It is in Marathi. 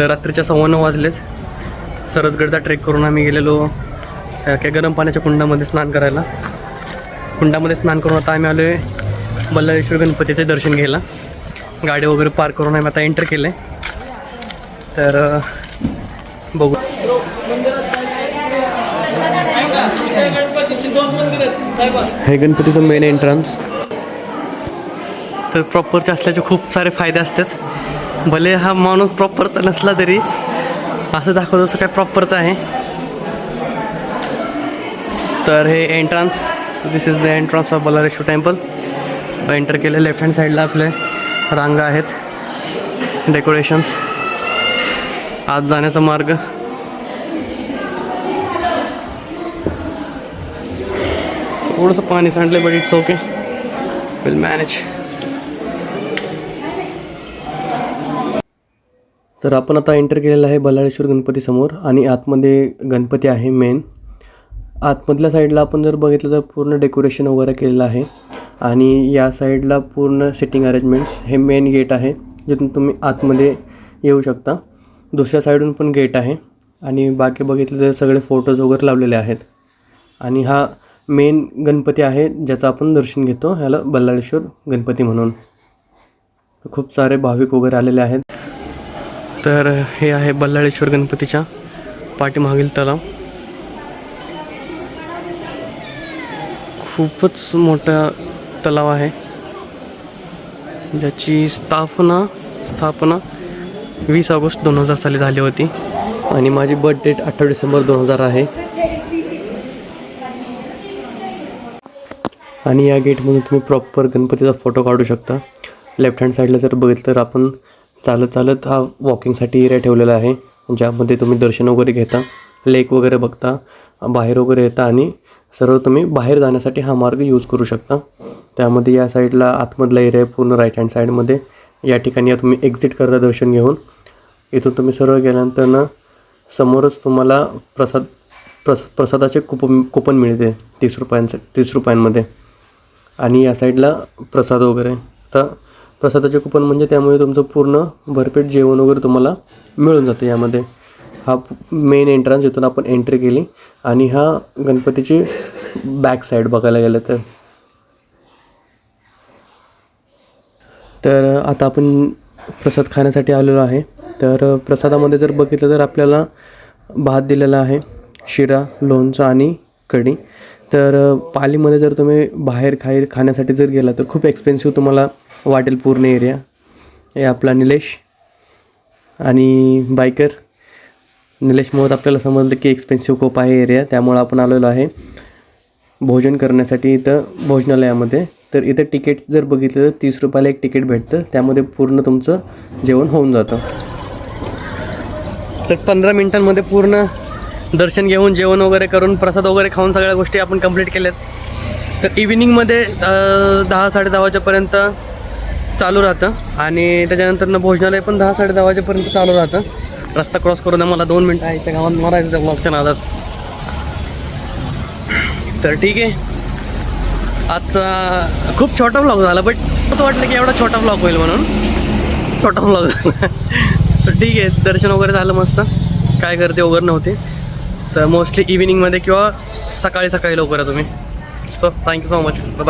तर रात्रीच्या 9:15 वाजलेत. सरसगडचा ट्रेक करून आम्ही गेलेलो काय गरम पाण्याच्या कुंडामध्ये स्नान करायला. कुंडामध्ये स्नान करून आता आम्ही आलो आहे बल्लाळेश्वर गणपतीचे दर्शन घ्यायला. गाडी वगैरे पार्क करून आम्ही आता एंटर केलं आहे. तर बघू. हे गणपतीचं मेन एंट्रन्स. तर प्रॉपरचे असल्याचे खूप सारे फायदे असतात. भले हा माणूस प्रॉपरचा नसला तरी असं दाखवतो असं काय प्रॉपरचं आहे. तर हे entrance, this is the entrance of Ballaleshwar temple. Enter केले. लेफ्ट हँड साईडला आपले रांगा आहेत, डेकोरेशन्स. आत जाण्याचा मार्ग. थोडंसं पाणी सांडलं but it's okay, will manage. तर आपण आता एंटर केलेलं आहे बल्लाळेश्वर गणपती समोर आणि आतमध्ये गणपती आहे मेन. आतमधल्या साईडला आपण जर बघितलं तर पूर्ण डेकोरेशन वगैरे केलेलं आहे आणि या साईडला पूर्ण सिटिंग अरेंजमेंट्स. हे मेन गेट आहे जिथून तुम्ही आतमध्ये येऊ शकता. दुसऱ्या साईडून पण गेट आहे आणि बाकी बघितलं तर सगळे फोटोज वगैरे लावलेले आहेत. आणि हा मेन गणपती आहे ज्याचं आपण दर्शन घेतो, ह्याला बल्लाळेश्वर गणपती म्हणून. खूप सारे भाविक वगैरे आलेले आहेत. तर हे आहे बल्लाळेश्वर गणपतीच्या पाठीमागील तलाव. खूपच मोठा तलाव आहे ज्याची स्थापना 20 ऑगस्ट 2000 साली झाली होती आणि माझी बर्थ डेट 18 डिसेंबर 2000 आहे. आणि या गेटमधून तुम्ही प्रॉपर गणपतीचा फोटो काढू शकता. लेफ्ट हँड साईडला जर बघितलं तर आपण चालत हा वॉकिंगसाठी एरिया ठेवलेला आहे ज्यामध्ये तुम्ही दर्शन वगैरे घेता, लेक वगैरे बघता, बाहेर वगैरे येता आणि सर्व तुम्ही बाहेर जाण्यासाठी हा मार्ग यूज करू शकता. त्यामध्ये या साईडला आतमधला एरिया आहे पूर्ण राईट हँड साईडमध्ये. या ठिकाणी तुम्ही एक्झिट करता दर्शन घेऊन. इथून तुम्ही सर्व गेल्यानंतर ना समोरच तुम्हाला प्रसादाचे कुपन मिळते 30 रुपयांमध्ये. आणि या साईडला प्रसाद वगैरे. तर प्रसादाचे कुपन म्हणजे त्यामुळे तुमचं पूर्ण भरपेट जेवण वगैरे तुम्हाला मिळून जातं यामध्ये. हा मेन एंट्रन्स जिथून आपण एंट्री केली आणि हा गणपतीची बॅक साईड बघायला गेलं तर आता आपण प्रसाद खाण्यासाठी आलेलो आहे. तर प्रसादामध्ये जर बघितलं तर आपल्याला भात दिलेला आहे, शिरा, लोणचं आणि कढी. तर पालीमध्ये जर तुम्ही बाहेर खाण्यासाठी जर गेला तर खूप एक्सपेन्सिव्ह तुम्हाला वाटेल पूर्ण एरिया. हे आपला निलेश आणि बायकर. निलेशमुळं आपल्याला समजलं की एक्सपेन्सिव्ह खूप आहे एरिया, त्यामुळं आपण आलेलो आहे भोजन करण्यासाठी इथं भोजनालयामध्ये. तर इथं तिकीट जर बघितलं तर 30 रुपयाला एक तिकीट भेटतं, त्यामध्ये पूर्ण तुमचं जेवण होऊन जातं. तर 15 मिनिटांमध्ये पूर्ण दर्शन घेऊन जेवण वगैरे करून प्रसाद वगैरे खाऊन सगळ्या गोष्टी आपण कंप्लीट केल्यात. तर इव्हिनिंगमध्ये 10-10:30 वाजेपर्यंत चालू राहतं आणि त्याच्यानंतर भोजनालय पण 10-10:30 वाजेपर्यंत चालू राहतं. रस्ता क्रॉस करून मला 2 मिनटं आहे त्या गावात मारायचं त्या ब्लॉगच्या नादात. तर ठीक आहे, आजचा खूप छोटा ब्लॉग झाला बट असं वाटलं की एवढा छोटा ब्लॉग होईल म्हणून छोटा ब्लॉग झाला. तर ठीक आहे, दर्शन वगैरे झालं मस्त, काय गर्दी वगैरे नव्हती. तर मोस्टली इव्हिनिंगमध्ये किंवा सकाळी लवकर तुम्ही. So thank you so much, bye.